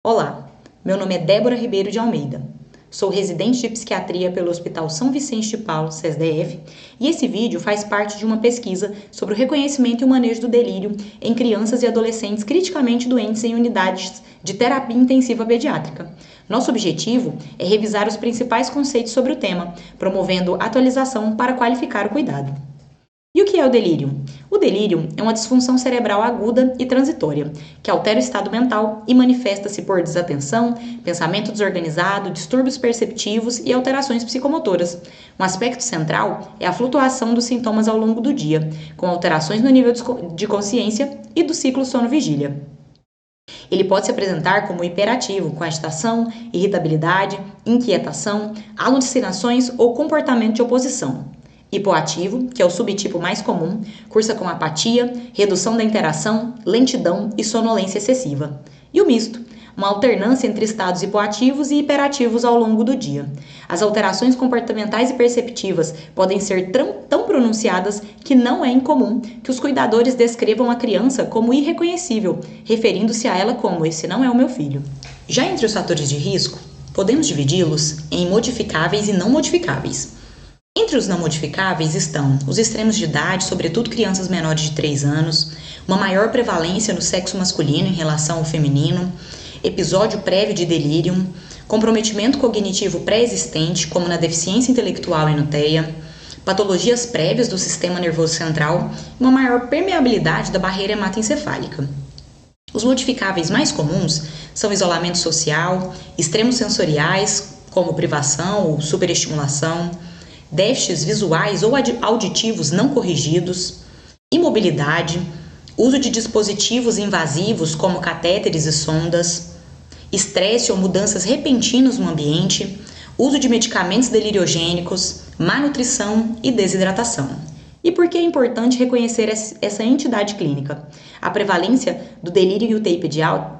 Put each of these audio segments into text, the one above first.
Olá, meu nome é Débora Ribeiro de Almeida. Sou residente de psiquiatria pelo Hospital São Vicente de Paulo, CESDF, e esse vídeo faz parte de uma pesquisa sobre o reconhecimento e o manejo do delírio em crianças e adolescentes criticamente doentes em unidades de terapia intensiva pediátrica. Nosso objetivo é revisar os principais conceitos sobre o tema, promovendo atualização para qualificar o cuidado. E o que é o delírio? O delírio é uma disfunção cerebral aguda e transitória, que altera o estado mental e manifesta-se por desatenção, pensamento desorganizado, distúrbios perceptivos e alterações psicomotoras. Um aspecto central é a flutuação dos sintomas ao longo do dia, com alterações no nível de consciência e do ciclo sono-vigília. Ele pode se apresentar como hiperativo, com agitação, irritabilidade, inquietação, alucinações ou comportamento de oposição. Hipoativo, que é o subtipo mais comum, cursa com apatia, redução da interação, lentidão e sonolência excessiva. E o misto, uma alternância entre estados hipoativos e hiperativos ao longo do dia. As alterações comportamentais e perceptivas podem ser tão pronunciadas que não é incomum que os cuidadores descrevam a criança como irreconhecível, referindo-se a ela como "esse não é o meu filho". Já entre os fatores de risco, podemos dividi-los em modificáveis e não modificáveis. Entre os não modificáveis estão os extremos de idade, sobretudo crianças menores de 3 anos, uma maior prevalência no sexo masculino em relação ao feminino, episódio prévio de delírio, comprometimento cognitivo pré-existente, como na deficiência intelectual e no TEA, patologias prévias do sistema nervoso central e uma maior permeabilidade da barreira hematoencefálica. Os modificáveis mais comuns são isolamento social, extremos sensoriais, como privação ou superestimulação, déficits visuais ou auditivos não corrigidos, imobilidade, uso de dispositivos invasivos como catéteres e sondas, estresse ou mudanças repentinas no ambiente, uso de medicamentos deliriogênicos, má nutrição e desidratação. E por que é importante reconhecer essa entidade clínica? A prevalência do delírio e UTI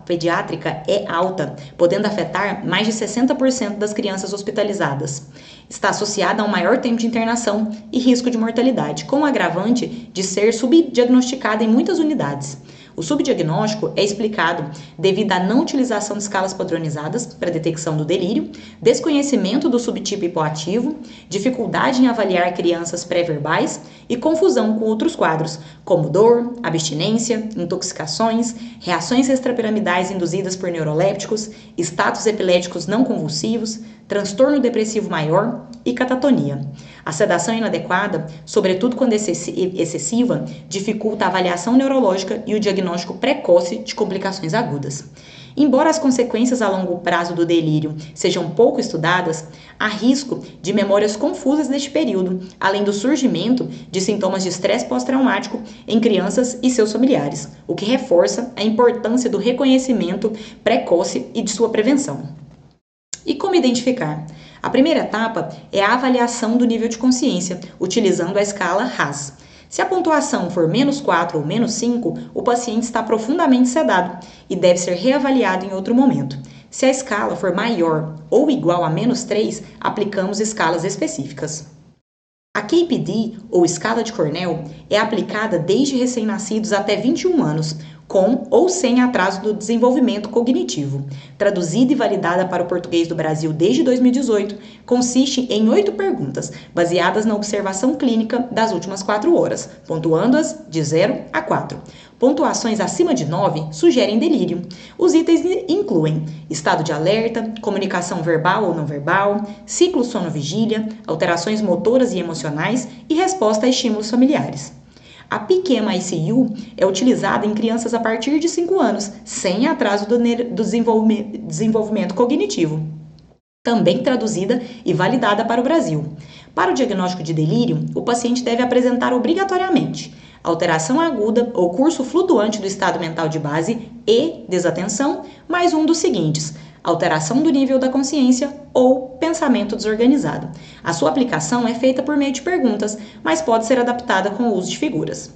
pediátrica é alta, podendo afetar mais de 60% das crianças hospitalizadas. Está associada a um maior tempo de internação e risco de mortalidade, com o agravante de ser subdiagnosticada em muitas unidades. O subdiagnóstico é explicado devido à não utilização de escalas padronizadas para detecção do delírio, desconhecimento do subtipo hipoativo, dificuldade em avaliar crianças pré-verbais e confusão com outros quadros, como dor, abstinência, intoxicações, reações extrapiramidais induzidas por neurolépticos, status epiléticos não convulsivos, transtorno depressivo maior e catatonia. A sedação inadequada, sobretudo quando excessiva, dificulta a avaliação neurológica e o diagnóstico precoce de complicações agudas. Embora as consequências a longo prazo do delírio sejam pouco estudadas, há risco de memórias confusas deste período, além do surgimento de sintomas de estresse pós-traumático em crianças e seus familiares, o que reforça a importância do reconhecimento precoce e de sua prevenção. E como identificar? A primeira etapa é a avaliação do nível de consciência, utilizando a escala RASS. Se a pontuação for -4 ou -5, o paciente está profundamente sedado e deve ser reavaliado em outro momento. Se a escala for maior ou igual a -3, aplicamos escalas específicas. A KPD, ou escala de Cornell, é aplicada desde recém-nascidos até 21 anos, com ou sem atraso do desenvolvimento cognitivo. Traduzida e validada para o português do Brasil desde 2018, consiste em 8 perguntas, baseadas na observação clínica das últimas 4 horas, pontuando-as de 0 a 4. Pontuações acima de 9 sugerem delírio. Os itens incluem estado de alerta, comunicação verbal ou não verbal, ciclo sono-vigília, alterações motoras e emocionais e resposta a estímulos familiares. A PQM-ICU é utilizada em crianças a partir de 5 anos, sem atraso do desenvolvimento cognitivo. Também traduzida e validada para o Brasil. Para o diagnóstico de delírio, o paciente deve apresentar obrigatoriamente alteração aguda ou curso flutuante do estado mental de base e desatenção, mais um dos seguintes: alteração do nível da consciência ou pensamento desorganizado. A sua aplicação é feita por meio de perguntas, mas pode ser adaptada com o uso de figuras.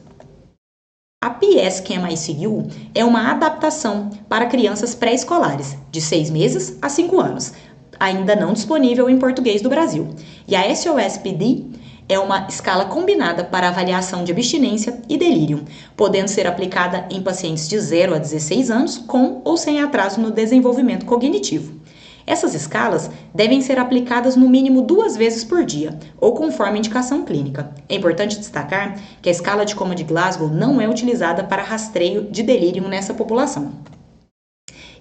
A PSCAM-ICU é uma adaptação para crianças pré-escolares, de 6 meses a 5 anos, ainda não disponível em português do Brasil. E a SOS-PD é uma escala combinada para avaliação de abstinência e delírio, podendo ser aplicada em pacientes de 0 a 16 anos com ou sem atraso no desenvolvimento cognitivo. Essas escalas devem ser aplicadas no mínimo 2 vezes por dia, ou conforme indicação clínica. É importante destacar que a escala de coma de Glasgow não é utilizada para rastreio de delírio nessa população.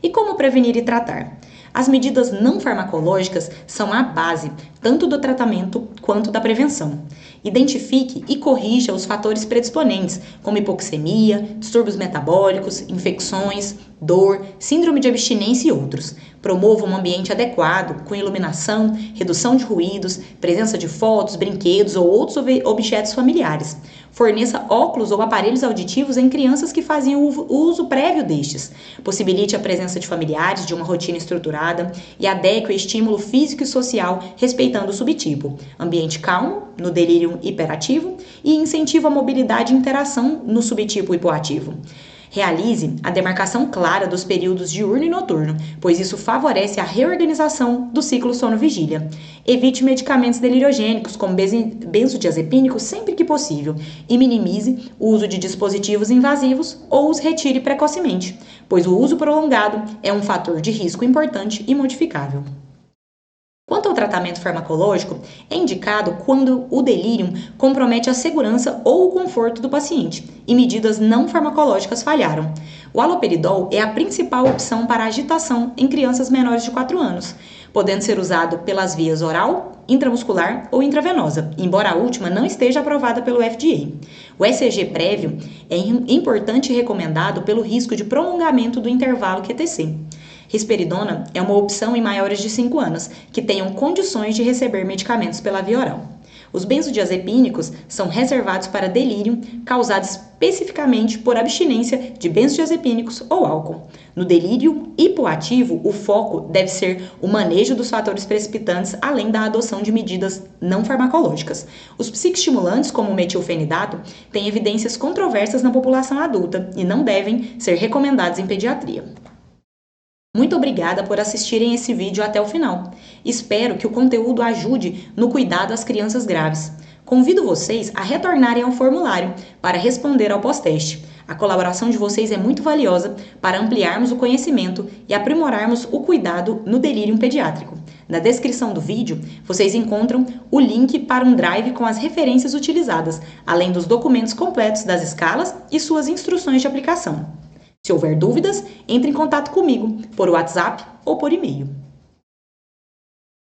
E como prevenir e tratar? As medidas não farmacológicas são a base tanto do tratamento quanto da prevenção. Identifique e corrija os fatores predisponentes, como hipoxemia, distúrbios metabólicos, infecções, dor, síndrome de abstinência e outros. Promova um ambiente adequado, com iluminação, redução de ruídos, presença de fotos, brinquedos ou outros objetos familiares. Forneça óculos ou aparelhos auditivos em crianças que faziam o uso prévio destes. Possibilite a presença de familiares de uma rotina estruturada e adeque o estímulo físico e social respeitando o subtipo. Ambiente calmo, no delírio hiperativo, e incentiva a mobilidade e interação no subtipo hipoativo. Realize a demarcação clara dos períodos diurno e noturno, pois isso favorece a reorganização do ciclo sono-vigília. Evite medicamentos deliriogênicos, como benzodiazepínicos, sempre que possível, e minimize o uso de dispositivos invasivos ou os retire precocemente, pois o uso prolongado é um fator de risco importante e modificável. Quanto ao tratamento farmacológico, é indicado quando o delírio compromete a segurança ou o conforto do paciente e medidas não farmacológicas falharam. O haloperidol é a principal opção para agitação em crianças menores de 4 anos, podendo ser usado pelas vias oral, intramuscular ou intravenosa, embora a última não esteja aprovada pelo FDA. O ECG prévio é importante e recomendado pelo risco de prolongamento do intervalo QTC. Risperidona é uma opção em maiores de 5 anos, que tenham condições de receber medicamentos pela via oral. Os benzodiazepínicos são reservados para delírio causado especificamente por abstinência de benzodiazepínicos ou álcool. No delírio hipoativo, o foco deve ser o manejo dos fatores precipitantes, além da adoção de medidas não farmacológicas. Os psicoestimulantes, como o metilfenidato, têm evidências controversas na população adulta e não devem ser recomendados em pediatria. Muito obrigada por assistirem esse vídeo até o final. Espero que o conteúdo ajude no cuidado às crianças graves. Convido vocês a retornarem ao formulário para responder ao pós-teste. A colaboração de vocês é muito valiosa para ampliarmos o conhecimento e aprimorarmos o cuidado no delírio pediátrico. Na descrição do vídeo, vocês encontram o link para um drive com as referências utilizadas, além dos documentos completos das escalas e suas instruções de aplicação. Se houver dúvidas, entre em contato comigo por WhatsApp ou por e-mail.